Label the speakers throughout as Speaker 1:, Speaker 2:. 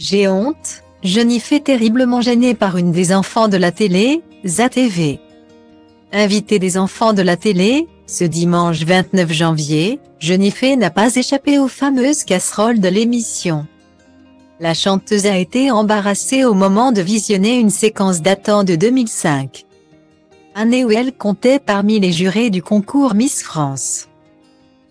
Speaker 1: J'ai honte, Jennifer terriblement gênée par une des enfants de la télé, ZATV. Invitée des enfants de la télé, ce dimanche 29 janvier, Jennifer n'a pas échappé aux fameuses casseroles de l'émission. La chanteuse a été embarrassée au moment de visionner une séquence datant de 2005. Année où elle comptait parmi les jurés du concours Miss France.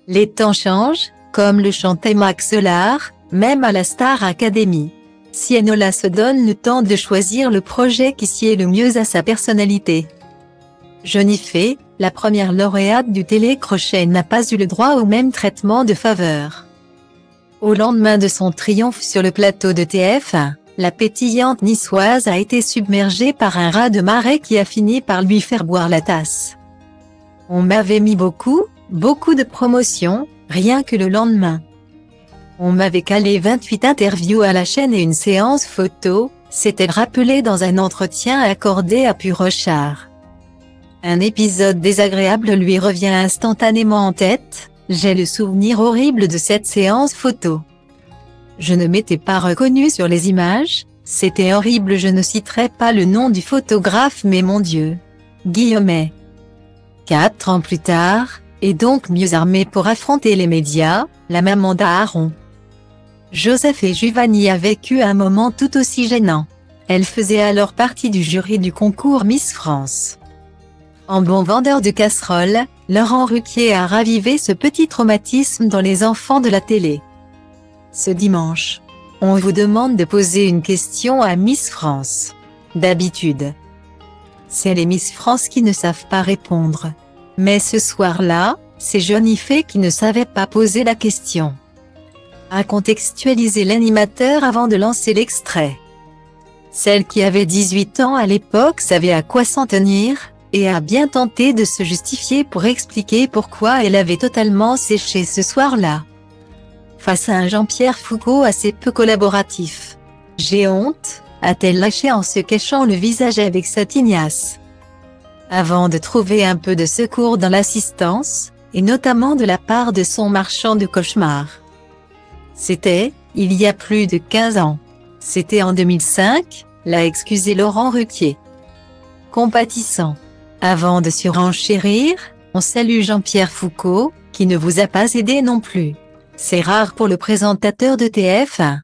Speaker 1: Les temps changent, comme le chantait Max Solar, même à la Star Academy. Siennola se donne le temps de choisir le projet qui sied le mieux à sa personnalité. Jennifer, la première lauréate du télécrochet, n'a pas eu le droit au même traitement de faveur. Au lendemain de son triomphe sur le plateau de TF1, la pétillante niçoise a été submergée par un raz de marée qui a fini par lui faire boire la tasse. On m'avait mis beaucoup de promotion, rien que le lendemain. On m'avait calé 28 interviews à la chaîne et une séance photo, s'est-elle rappelé dans un entretien accordé à Purochard. Un épisode désagréable lui revient instantanément en tête, j'ai le souvenir horrible de cette séance photo. Je ne m'étais pas reconnue sur les images, c'était horrible, je ne citerai pas le nom du photographe mais mon Dieu. Guillaumet. 4 ans plus tard, et donc mieux armée pour affronter les médias, la maman d'Aaron. Joseph et Giovanni a vécu un moment tout aussi gênant. Elle faisait alors partie du jury du concours Miss France. En bon vendeur de casseroles, Laurent Ruquier a ravivé ce petit traumatisme dans les enfants de la télé. Ce dimanche, on vous demande de poser une question à Miss France. D'habitude, c'est les Miss France qui ne savent pas répondre. Mais ce soir-là, c'est Jennifer qui ne savait pas poser la question. A contextualisé l'animateur avant de lancer l'extrait. Celle qui avait 18 ans à l'époque savait à quoi s'en tenir, et a bien tenté de se justifier pour expliquer pourquoi elle avait totalement séché ce soir-là. Face à un Jean-Pierre Foucault assez peu collaboratif. J'ai honte, a-t-elle lâché en se cachant le visage avec sa tignasse. Avant de trouver un peu de secours dans l'assistance, et notamment de la part de son marchand de cauchemars. C'était, il y a plus de 15 ans. C'était en 2005, l'a excusé Laurent Ruquier. Compatissant. Avant de surenchérir, on salue Jean-Pierre Foucault, qui ne vous a pas aidé non plus. C'est rare pour le présentateur de TF1.